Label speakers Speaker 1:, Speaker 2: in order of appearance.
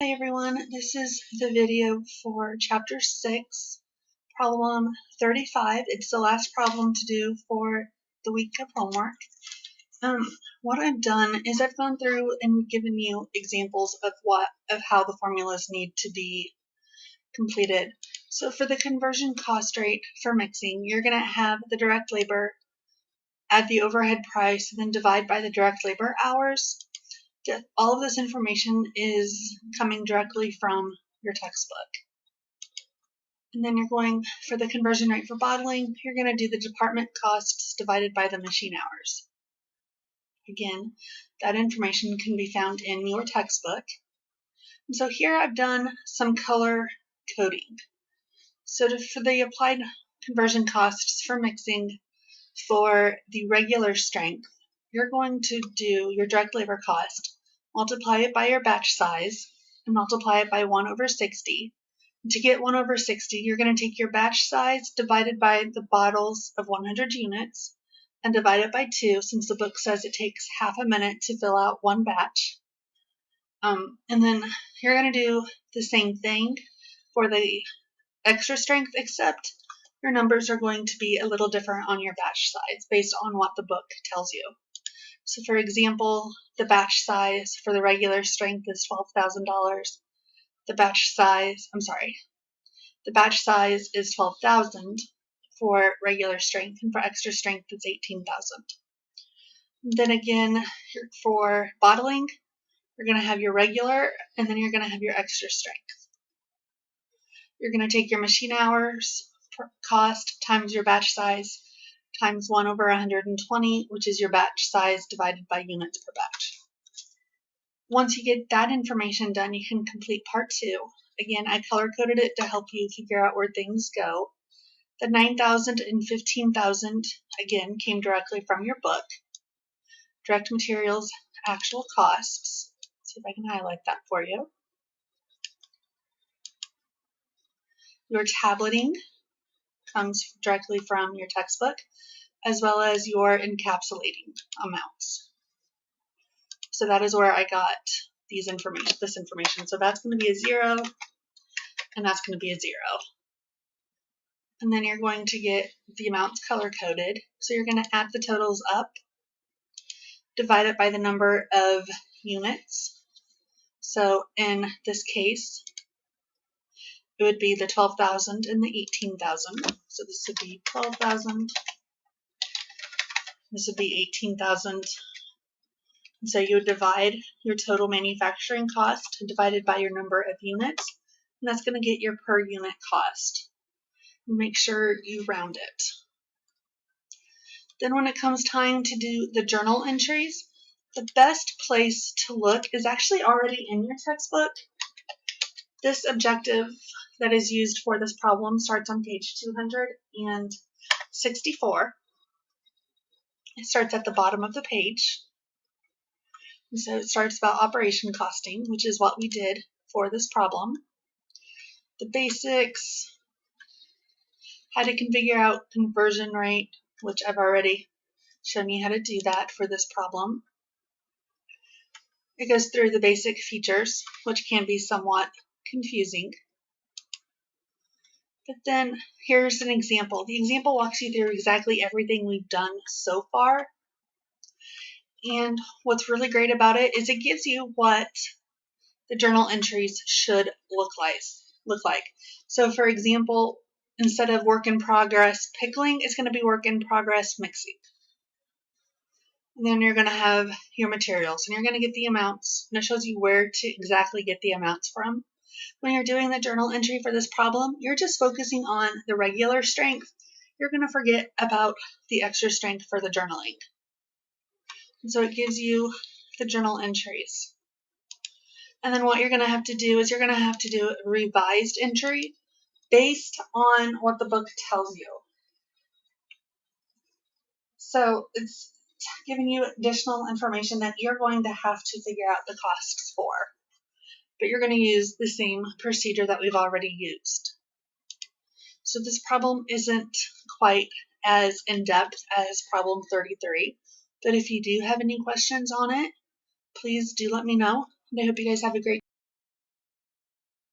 Speaker 1: Hi everyone, this is the video for Chapter 6, Problem 35. It's the last problem to do for the week of homework. What I've done is I've gone through and given you examples of how the formulas need to be completed. So for the conversion cost rate for mixing, you're going to have the direct labor, add the overhead price, and then divide by the direct labor hours. All of this information is coming directly from your textbook. And then you're going for the conversion rate for bottling, you're going to do the department costs divided by the machine hours. Again, that information can be found in your textbook. And so here I've done some color coding. So for the applied conversion costs for mixing for the regular strength, you're going to do your direct labor cost, multiply it by your batch size, and multiply it by 1/60. To get 1/60, you're going to take your batch size divided by the bottles of 100 units and divide it by 2, since the book says it takes half a minute to fill out one batch. And then you're going to do the same thing for the extra strength, except your numbers are going to be a little different on your batch size based on what the book tells you. So for example, the batch size for the regular strength is $12,000. The batch size is 12,000 for regular strength, and for extra strength it's 18,000. Then again, for bottling, you're going to have your regular, and then you're going to have your extra strength. You're going to take your machine hours cost times your batch size times 1/120, which is your batch size divided by units per batch. Once you get that information done, you can complete part 2. Again, I color-coded it to help you figure out where things go. The 9,000 and 15,000, again, came directly from your book. Direct materials, actual costs. Let's see if I can highlight that for you. Your tableting comes directly from your textbook, as well as your encapsulating amounts. So that is where I got this information. So that's going to be a 0, and that's going to be a 0. And then you're going to get the amounts color-coded. So you're going to add the totals up, divide it by the number of units. So in this case, it would be the 12,000 and the 18,000. So this would be 12,000. This would be 18,000. So you would divide your total manufacturing cost divided by your number of units, and that's going to get your per unit cost. Make sure you round it. Then when it comes time to do the journal entries, the best place to look is actually already in your textbook. This objective that is used for this problem starts on page 264. It starts at the bottom of the page. And so it starts about operation costing, which is what we did for this problem. The basics, how to configure out conversion rate, which I've already shown you how to do that for this problem. It goes through the basic features, which can be somewhat confusing. But then here's an example. The example walks you through exactly everything we've done so far. And what's really great about it is it gives you what the journal entries should look like. So for example, instead of work in progress pickling, it's going to be work in progress mixing. And then you're going to have your materials, and you're going to get the amounts, and it shows you where to exactly get the amounts from. When you're doing the journal entry for this problem, you're just focusing on the regular strength. You're going to forget about the extra strength for the journaling. And so it gives you the journal entries. And then what you're going to have to do is you're going to have to do a revised entry based on what the book tells you. So it's giving you additional information that you're going to have to figure out the costs for. But you're going to use the same procedure that we've already used. So this problem isn't quite as in-depth as problem 33, but if you do have any questions on it, please do let me know. And I hope you guys have a great day.